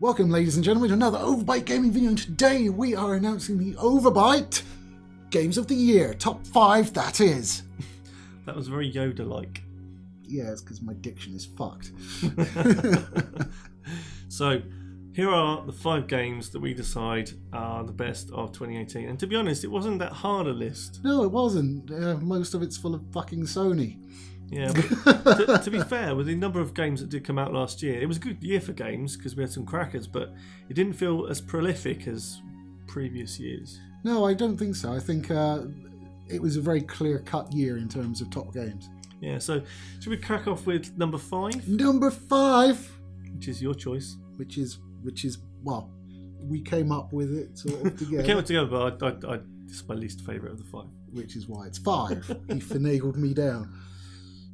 Welcome, ladies and gentlemen, to another Overbite Gaming video, and today we are announcing the Overbite Games of the Year. Top 5, that is. That was very Yoda-like. Yeah, it's because my diction is fucked. So, here are the 5 games that we decide are the best of 2018. And to be honest, it wasn't that hard a list. No, it wasn't. Most of it's full of fucking Sony. Yeah, but to be fair, with the number of games that did come out last year, it was a good year for games because we had some crackers, but it didn't feel as prolific as previous years. No, I don't think so. I think it was a very clear-cut year in terms of top games. Yeah, so should we crack off with number 5? Number 5! Which is your choice. Which is well, we came up with it sort of together. We came up together, but it's my least favourite of the 5. Which is why it's 5. He finagled me down.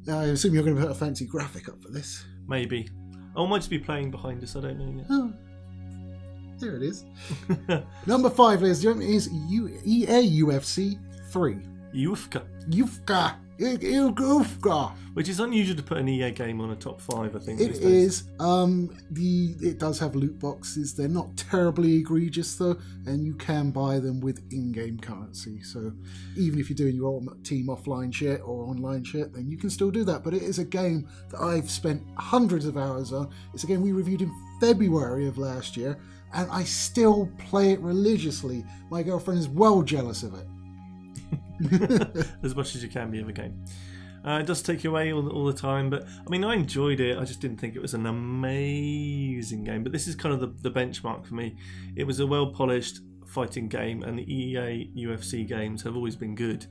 I assume you're going to put a fancy graphic up for this. Maybe. I might just be playing behind us, I don't know yet. Oh, there it is. Number 5, ladies and gentlemen, is EA UFC 3. Ufka. Which is unusual to put an EA game on a top 5, I think. It is. It does have loot boxes. They're not terribly egregious though, and you can buy them with in-game currency. So even if you're doing your Ultimate Team offline shit or online shit, then you can still do that. But it is a game that I've spent hundreds of hours on. It's a game we reviewed in February of last year, and I still play it religiously. My girlfriend is well jealous of it. As much as you can be of a game. It does take you away all the time, but I mean, I enjoyed it. I just didn't think it was an amazing game. But this is kind of the benchmark for me. It was a well-polished fighting game, and the EA UFC games have always been good,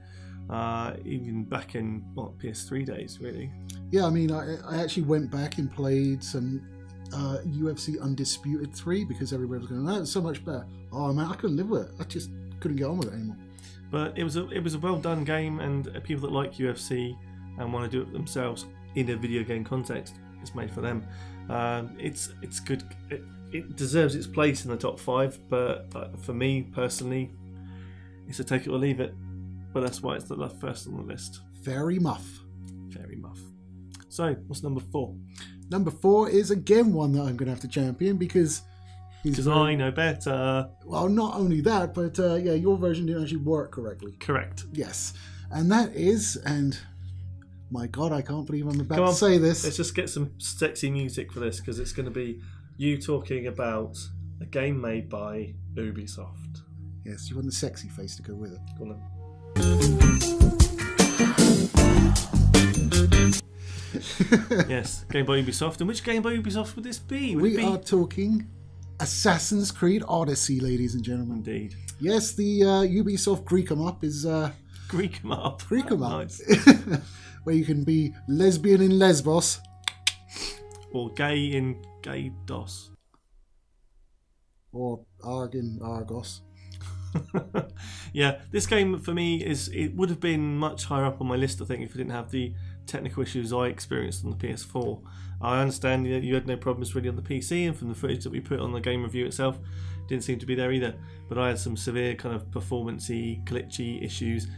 even back in PS3 days, really. Yeah, I mean, I actually went back and played some UFC Undisputed 3 because everybody was going, "Oh, it's so much better." Oh man, I couldn't live with it. I just couldn't get on with it anymore. But it was a well done game, and people that like UFC and want to do it themselves in a video game context, it's made for them. It's good. It deserves its place in the top 5, but for me personally, it's a take it or leave it. But that's why it's the first on the list. Very muff. Very muff. So, what's number 4? Number 4 is again one that I'm going to have to champion because I know better. Well, not only that, but yeah, your version didn't actually work correctly. Correct. Yes. And that is, and my God, I can't believe I'm about to say this. Let's just get some sexy music for this, because it's going to be you talking about a game made by Ubisoft. Yes, you want the sexy face to go with it. Go on then. Yes, game by Ubisoft. And which game by Ubisoft would this be? We are talking Assassin's Creed Odyssey, ladies and gentlemen. Indeed. Yes, the Ubisoft Greek 'em up is Greek 'em up. Greek 'em up. Nice. Where you can be lesbian in Lesbos. Or gay in Gay DOS. Or Arg in Argos. Yeah, this game for me it would have been much higher up on my list, I think, if it didn't have the technical issues I experienced on the PS4. I understand you had no problems really on the PC, and from the footage that we put on the game review itself, didn't seem to be there either. But I had some severe kind of performance-y, glitchy issues,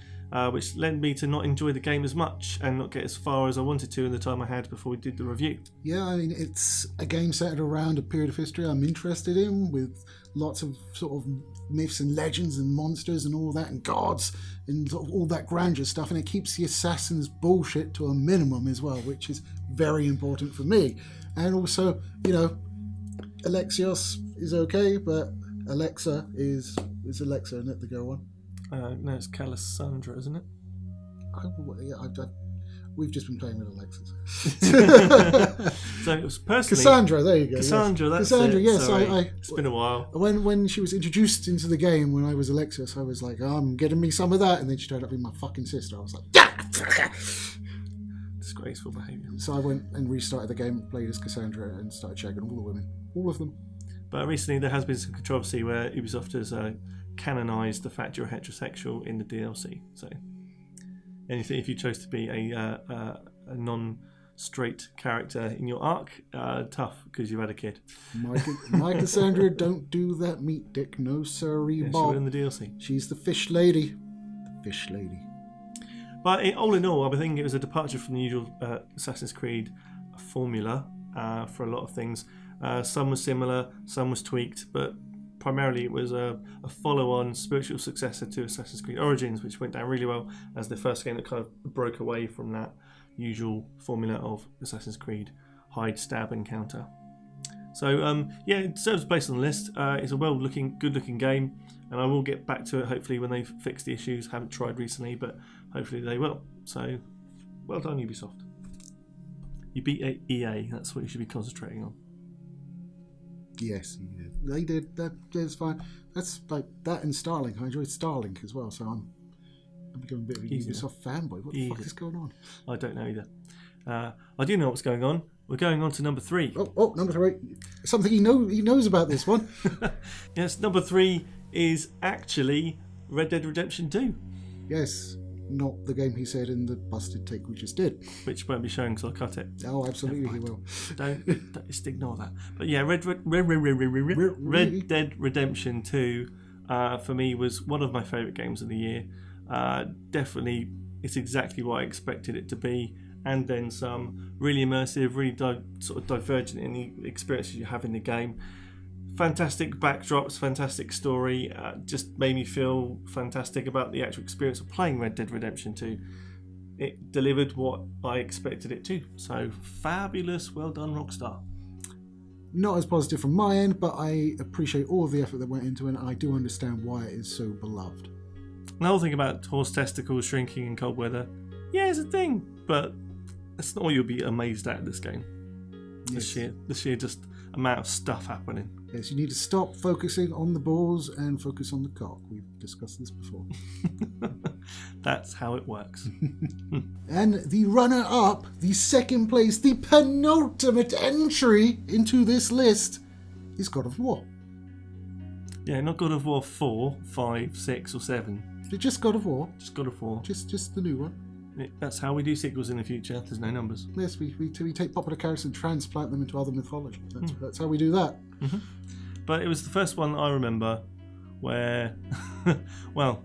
which led me to not enjoy the game as much and not get as far as I wanted to in the time I had before we did the review. Yeah, I mean, it's a game centered around a period of history I'm interested in, with lots of sort of myths and legends and monsters and all that, and gods and sort of all that grandeur stuff, and it keeps the Assassin's bullshit to a minimum as well, which is very important for me. And also, you know, Alexios is okay, but Alexa is Alexa, isn't it, the girl one? No, it's Cassandra, isn't it? We've just been playing with Alexas. So it was personally Cassandra. There you go. Cassandra. Yes. That's Cassandra. it. Yes, Sorry. It's been a while. When she was introduced into the game when I was Alexis, I was like, I'm getting me some of that, and then she turned up being my fucking sister. I was like, yeah. Disgraceful behaviour. So I went and restarted the game, played as Cassandra, and started shagging all the women, all of them. But recently there has been some controversy where Ubisoft has canonised the fact you're heterosexual in the DLC. So anything, if you chose to be a non-straight character in your arc, tough because you had a kid. My Cassandra don't do that meat dick, no sirree, Yeah, Bob. she in the DLC. She's the fish lady. The fish lady. But all in all, I think it was a departure from the usual Assassin's Creed formula for a lot of things. Some was similar, some was tweaked, but primarily it was a follow-on spiritual successor to Assassin's Creed Origins, which went down really well as the first game that kind of broke away from that usual formula of Assassin's Creed hide, stab, encounter. So it deserves a place on the list. It's a good-looking game, and I will get back to it hopefully when they've fixed the issues. Haven't tried recently, but hopefully they will. So, well done, Ubisoft. You beat EA. That's what you should be concentrating on. Yes, they did. That's fine. That's like that and Starlink. I enjoyed Starlink as well, so I'm becoming a bit of a Ubisoft fanboy. What the fuck is going on? I don't know either. I do know what's going on. We're going on to number 3. Oh, number 3. Something he knows about this one. Yes, number 3 is actually Red Dead Redemption 2. Yes, not the game he said in the busted take we just did. Which won't be shown because I'll cut it. Oh, absolutely he will. Don't just ignore that. But yeah, Red Dead Redemption 2 for me was one of my favourite games of the year. Definitely, it's exactly what I expected it to be. And then some. Really immersive, really sort of divergent in the experiences you have in the game. Fantastic backdrops, fantastic story. Just made me feel fantastic about the actual experience of playing Red Dead Redemption 2. It delivered what I expected it to. So fabulous, well done, Rockstar. Not as positive from my end, but I appreciate all of the effort that went into it, and I do understand why it is so beloved. The whole thing about horse testicles shrinking in cold weather, yeah, it's a thing, but that's not all you'll be amazed at this game. Yes. The sheer just amount of stuff happening. Yes, you need to stop focusing on the balls and focus on the cock. We've discussed this before. That's how it works. And the runner-up, the second place, the penultimate entry into this list is God of War. Yeah, not God of War 4, 5, 6 or 7. Just God of War. Just God of War. Just the new one. That's how we do sequels in the future. There's no numbers. Yes, we take popular characters and transplant them into other mythology. That's how we do that. Mm-hmm. But it was the first one I remember where, well,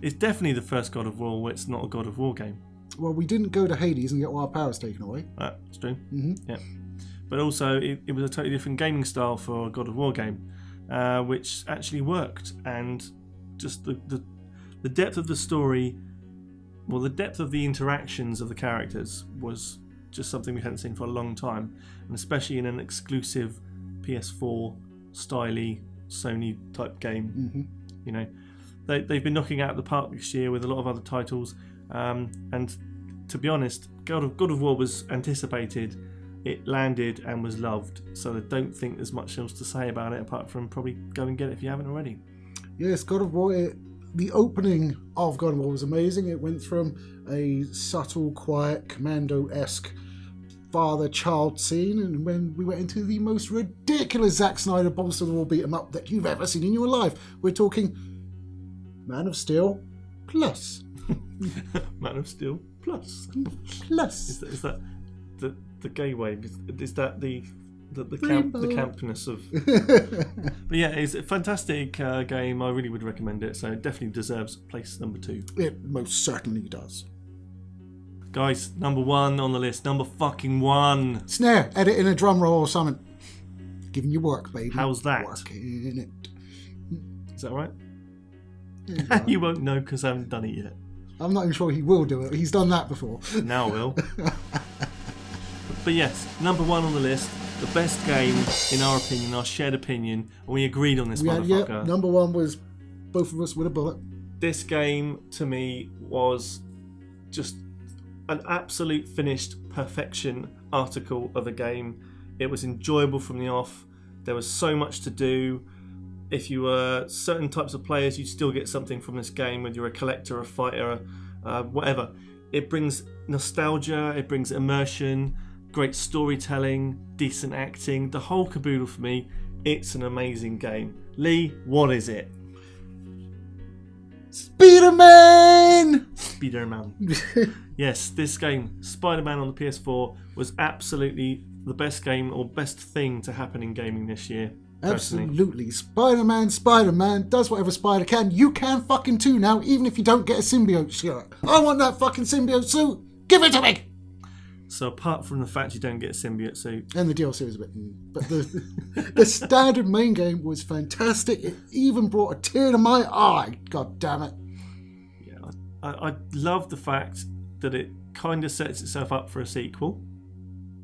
it's definitely the first God of War where it's not a God of War game. Well, we didn't go to Hades and get all our powers taken away. That's true. Mm-hmm. Yeah. But also, it was a totally different gaming style for a God of War game, which actually worked. And just the depth of the story, well, the depth of the interactions of the characters was just something we hadn't seen for a long time. And especially in an exclusive PS4 styly Sony type game. Mm-hmm. You know, they've been knocking out the park this year with a lot of other titles. And to be honest, God of War was anticipated. It landed and was loved, so I don't think there's much else to say about it apart from probably go and get it if you haven't already. Yes, God of War, the opening of God of War was amazing. It went from a subtle, quiet, Commando-esque father-child scene, and when we went into the most ridiculous Zack Snyder balls-to-the-wall beat-em-up that you've ever seen in your life, we're talking Man of Steel plus. Man of Steel plus. Plus. Is that the gay wave? Is that the campness of? But yeah, it's a fantastic game. I really would recommend it. So it definitely deserves place number 2. It most certainly does. Guys, number 1 on the list. Number fucking 1. Snare, edit in a drum roll or something. Giving you work, baby. How's that? Working it. Is that right? Yeah, You won't know because I haven't done it yet. I'm not even sure he will do it. He's done that before. Now I will. But yes, number 1 on the list. The best game, in our opinion, our shared opinion, and we agreed on this motherfucker. Yeah, number 1 was both of us with a bullet. This game, to me, was just an absolute finished perfection article of a game. It was enjoyable from the off. There was so much to do. If you were certain types of players, you'd still get something from this game, whether you're a collector, a fighter, whatever. It brings nostalgia, it brings immersion, great storytelling, decent acting, the whole caboodle for me. It's an amazing game. Lee, what is it? Spider-Man! Spider-Man. Yes, this game, Spider-Man on the PS4, was absolutely the best game or best thing to happen in gaming this year. Personally. Absolutely. Spider-Man does whatever Spider can. You can fucking too now, even if you don't get a symbiote shirt. I want that fucking symbiote suit. Give it to me! So apart from the fact you don't get a symbiote suit, And the DLC was a bit, but the standard main game was fantastic. It even brought a tear to my eye. God damn it! yeah, I love the fact that it kind of sets itself up for a sequel,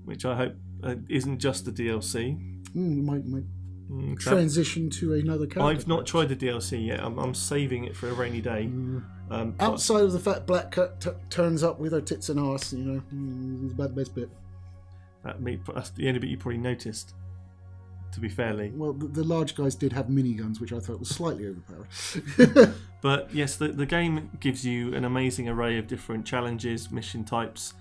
which I hope isn't just the DLC. Might transition to another character. I've not tried the DLC yet. I'm saving it for a rainy day. Outside of the fact Black Cat turns up with her tits and arse, it's about the best bit. That's the only bit you probably noticed, to be fair, Lee. Well, the large guys did have miniguns, which I thought was slightly overpowered. But yes, the game gives you an amazing array of different challenges, mission types,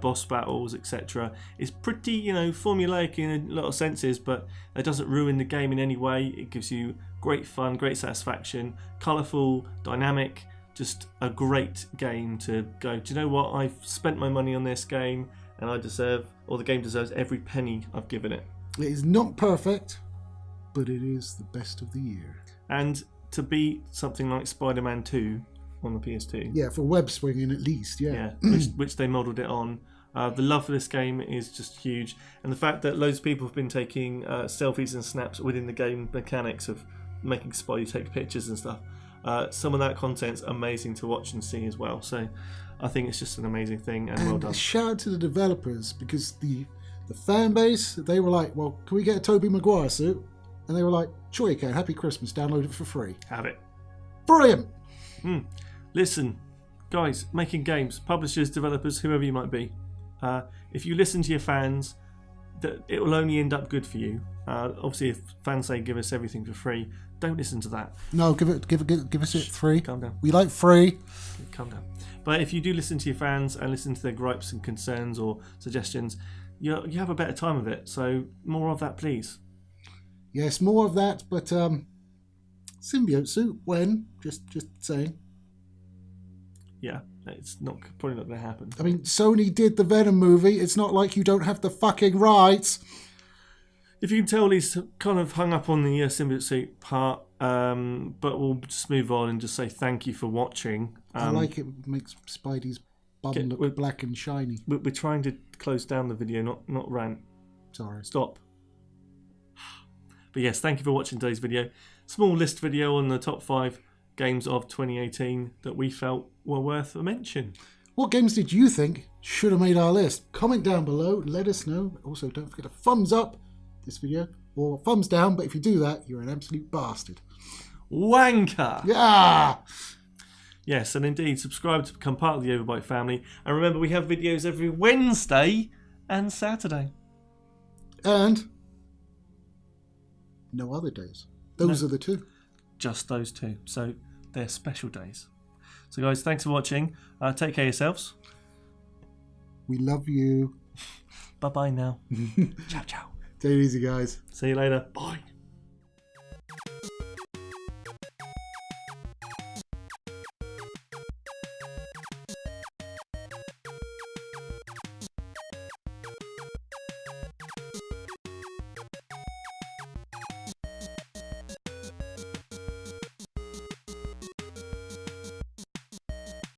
boss battles, etc. It's pretty, formulaic in a lot of senses, but it doesn't ruin the game in any way. It gives you great fun, great satisfaction, colourful, dynamic, just a great game to go, do you know what? I've spent my money on this game and the game deserves every penny I've given it. It is not perfect, but it is the best of the year. And to beat something like Spider-Man 2 on the PS2. Yeah, for web swinging at least, yeah. which they modelled it on. The love for this game is just huge. And the fact that loads of people have been taking selfies and snaps within the game mechanics of making Spidey take pictures and stuff. Some of that content's amazing to watch and see as well. So I think it's just an amazing thing and well done. Shout out to the developers, because the fan base, they were like, well, can we get a Tobey Maguire suit? And they were like, sure you can. Happy Christmas. Download it for free. Have it. Brilliant. Listen, guys, making games, publishers, developers, whoever you might be, if you listen to your fans, it will only end up good for you. Obviously, if fans say give us everything for free, don't listen to that. No, give us it free. Calm down. We like free. Calm down. But if you do listen to your fans and listen to their gripes and concerns or suggestions, you have a better time of it. So more of that, please. Yes, more of that. But symbiote suit when? Just saying. Yeah, it's probably not going to happen. I mean, Sony did the Venom movie. It's not like you don't have the fucking rights. If you can tell, he's kind of hung up on the symbiote suit part, but we'll just move on and just say thank you for watching. I like it. Makes Spidey's bum look black and shiny. We're trying to close down the video, not rant. Sorry. Stop. But yes, thank you for watching today's video. Small list video on the top 5 games of 2018 that we felt were worth a mention. What games did you think should have made our list? Comment down below, let us know. Also, don't forget to thumbs up this video, or thumbs down, but if you do that, you're an absolute bastard. Wanker! Yeah! Yes, and indeed, subscribe to become part of the Overbite family. And remember, we have videos every Wednesday and Saturday. And no other days. Those are the two. Just those two. So they're special days. So guys, thanks for watching. Take care of yourselves. We love you. Bye-bye now. Ciao, ciao. Take it easy, guys. See you later. Bye.